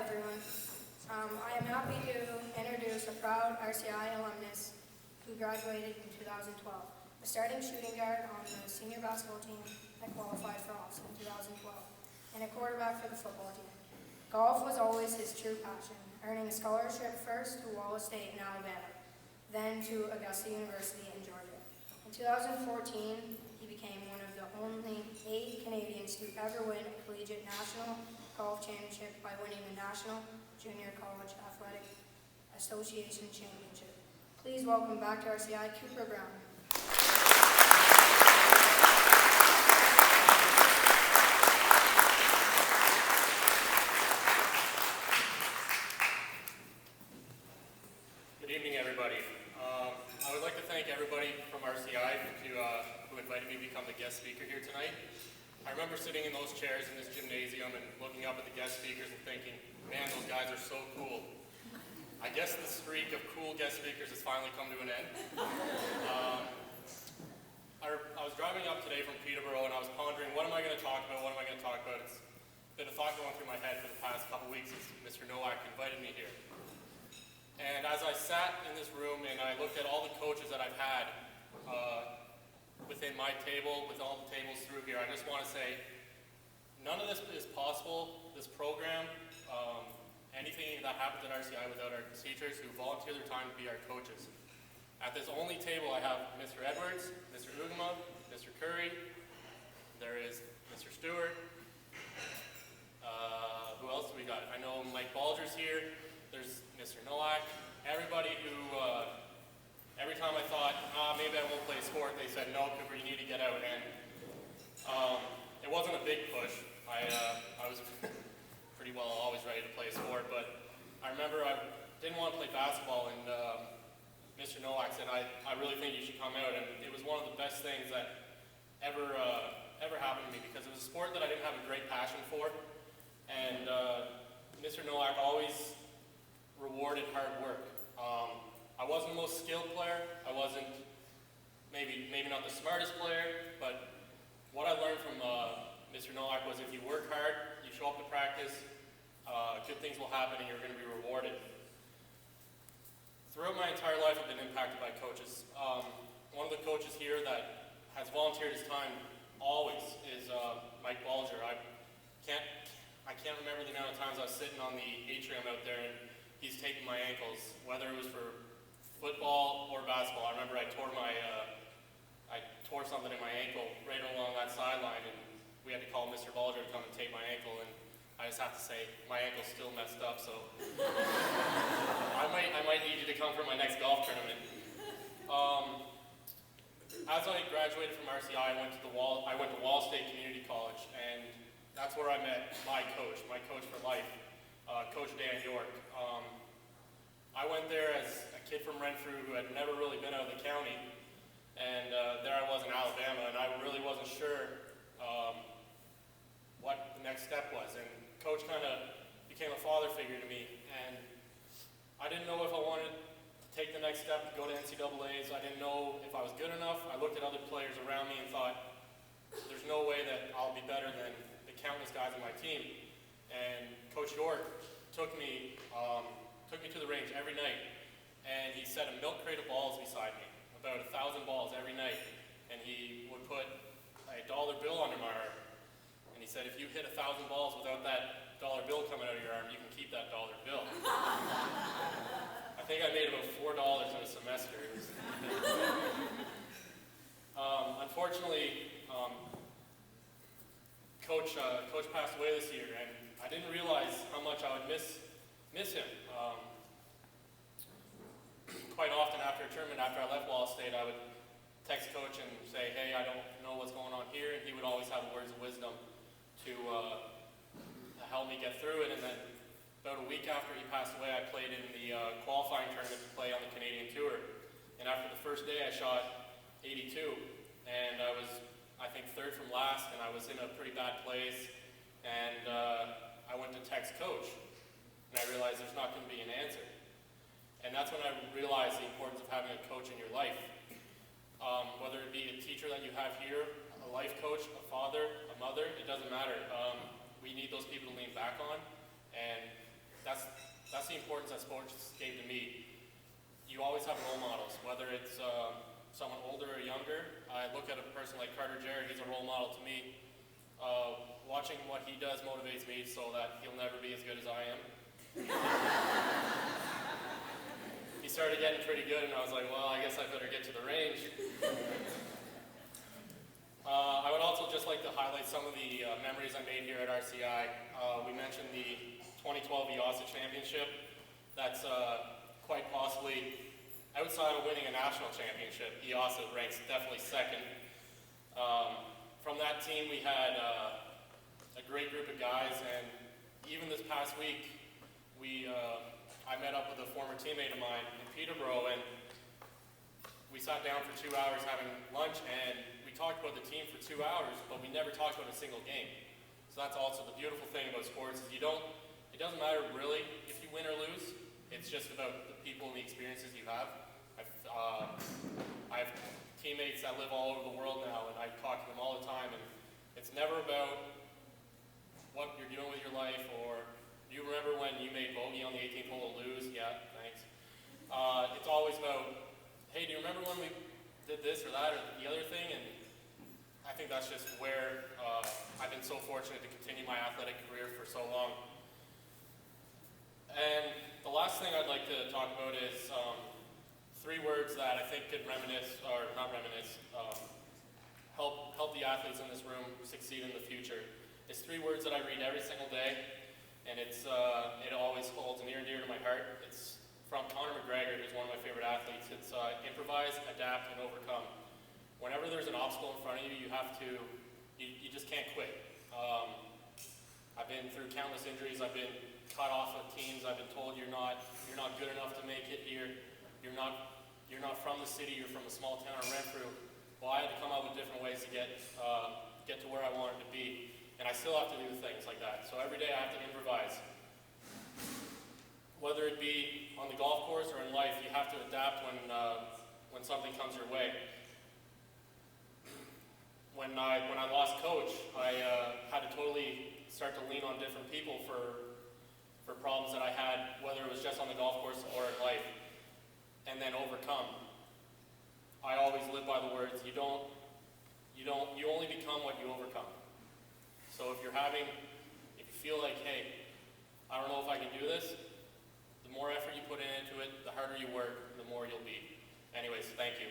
everyone. I am happy to introduce a proud RCI alumnus who graduated in 2012, a starting shooting guard on the senior basketball team that qualified for Ofs in 2012, and a quarterback for the football team. Golf was always his true passion, earning a scholarship first to Wallace State in Alabama, then to Augusta University in Georgia. In 2014, he became one of the only 8 Canadians to ever win a collegiate National Golf Championship by winning the National Junior College Athletic Association Championship. Please welcome back to RCI, Cooper Brown. Good evening, everybody. I would like to thank everybody from RCI who invited me to become the guest speaker here tonight. I remember sitting in those chairs in this gymnasium and looking up at the guest speakers and thinking, man, those guys are so cool. I guess the streak of cool guest speakers has finally come to an end. I was driving up today from Peterborough and I was pondering, what am I going to talk about? It's been a thought going through my head for the past couple weeks since Mr. Nowak invited me here. And as I sat in this room and I looked at all the coaches that I've had within my table, with all the tables through here, I just want to say, none of this is possible, this program, anything that happens at RCI without our teachers who volunteer their time to be our coaches. At this only table I have Mr. Edwards, Mr. Ugama, Mr. Curry, there is Mr. Stewart, who else do we got? I know Mike Balger's here, there's Mr. Nowak, everybody who, every time I thought, maybe I won't play sport, they said, no, Cooper, you need to get out. And it wasn't a big push. I was pretty well always ready to play sport, but I remember I didn't want to play basketball, and Mr. Nowak said, I really think you should come out. And it was one of the best things that ever happened to me, because it was a sport that I didn't have a great passion for. And Mr. Nowak always rewarded hard work. I wasn't the most skilled player. I wasn't maybe not the smartest player, but what I learned from Mr. Nowak was if you work hard, you show up to practice, good things will happen and you're going to be rewarded. Throughout my entire life, I've been impacted by coaches. One of the coaches here that has volunteered his time always is Mike Balger. I can't remember the amount of times I was sitting on the atrium out there and he's taking my ankles, whether it was for football or basketball. I remember I tore something in my ankle right along that sideline, and we had to call Mr. Balger to come and tape my ankle, and I just have to say, my ankle's still messed up, so I might need you to come for my next golf tournament. As I graduated from RCI, I went to Wall State Community College, and that's where I met my coach for life, Coach Dan York. I went there as a kid from Renfrew who had never really been out of the county, and there I was in Alabama, and I really wasn't sure what the next step was. And Coach kind of became a father figure to me, and I didn't know if I wanted to take the next step to go to NCAAs. I didn't know if I was good enough. I looked at other players around me and thought, there's no way that I'll be better than the countless guys on my team. And Coach York took me to the range every night, and he set a milk crate of balls beside me, about 1,000 balls every night, and he would put a $1 bill under my arm, and he said, if you hit 1,000 balls without that $1 bill coming out of your arm, you can keep that $1 bill. I think I made about $4 in a semester. Unfortunately, Coach passed away this year, and I didn't realize how much I would miss him. Quite often after a tournament, after I left Wallace State, I would text Coach and say, hey, I don't know what's going on here, and he would always have words of wisdom to help me get through it. And then about a week after he passed away, I played in the qualifying tournament to play on the Canadian Tour. And after the first day, I shot 82, and I was, I think, third from last, and I was in a pretty bad place. And I went to text Coach, and I realized there's not going to be an answer. And that's when I realized the importance of having a coach in your life. Whether it be a teacher that you have here, a life coach, a father, a mother, it doesn't matter. We need those people to lean back on, and that's the importance that sports gave to me. You always have role models, whether it's someone older or younger. I look at a person like Carter Jarrett, he's a role model to me. Watching what he does motivates me so that he'll never be as good as I am. He started getting pretty good and I was like, well, I guess I better get to the range. I would also just like to highlight some of the memories I made here at RCI. We mentioned the 2012 EOSA Championship. That's quite possibly, outside of winning a national championship, EOSA ranks definitely second. From that team we had a great group of guys, and even this past week I met up with a former teammate of mine in Peterborough, and we sat down for 2 hours having lunch, and we talked about the team for 2 hours, but we never talked about a single game. So that's also the beautiful thing about sports, is it doesn't matter really if you win or lose, it's just about the people and the experiences you have. I have teammates that live all over the world now, and I talk to them all the time, and it's never about what you're doing with your life, or do you remember when you made bogey on the 18th hole to lose? Yeah, thanks. It's always about, hey, do you remember when we did this or that or the other thing? And I think that's just where I've been so fortunate to continue my athletic career for so long. And the last thing I'd like to talk about is 3 words that I think could reminisce, or not reminisce, help the athletes in this room succeed in the future. It's 3 words that I read every single day, and it always holds near and dear to my heart. It's from Conor McGregor, who's one of my favorite athletes. It's improvise, adapt, and overcome. Whenever there's an obstacle in front of you, you just can't quit. I've been through countless injuries. I've been cut off of teams. I've been told you're not good enough to make it here. You're not from the city. You're from a small town of Renfrew. Well, I had to come up with different ways to get to where I wanted to be, and I still have to do things like that. So every day I have to improvise. Whether it be on the golf course or in life, you have to adapt when something comes your way. When I lost coach, I had to totally start to lean on different people for problems that I had, whether it was just on the golf course or in life, and then overcome. I always live by the words, you only become what you overcome. So if you feel like, hey, I don't know if I can do this, the more effort you put into it, the harder you work, the more you'll be. Anyways, thank you.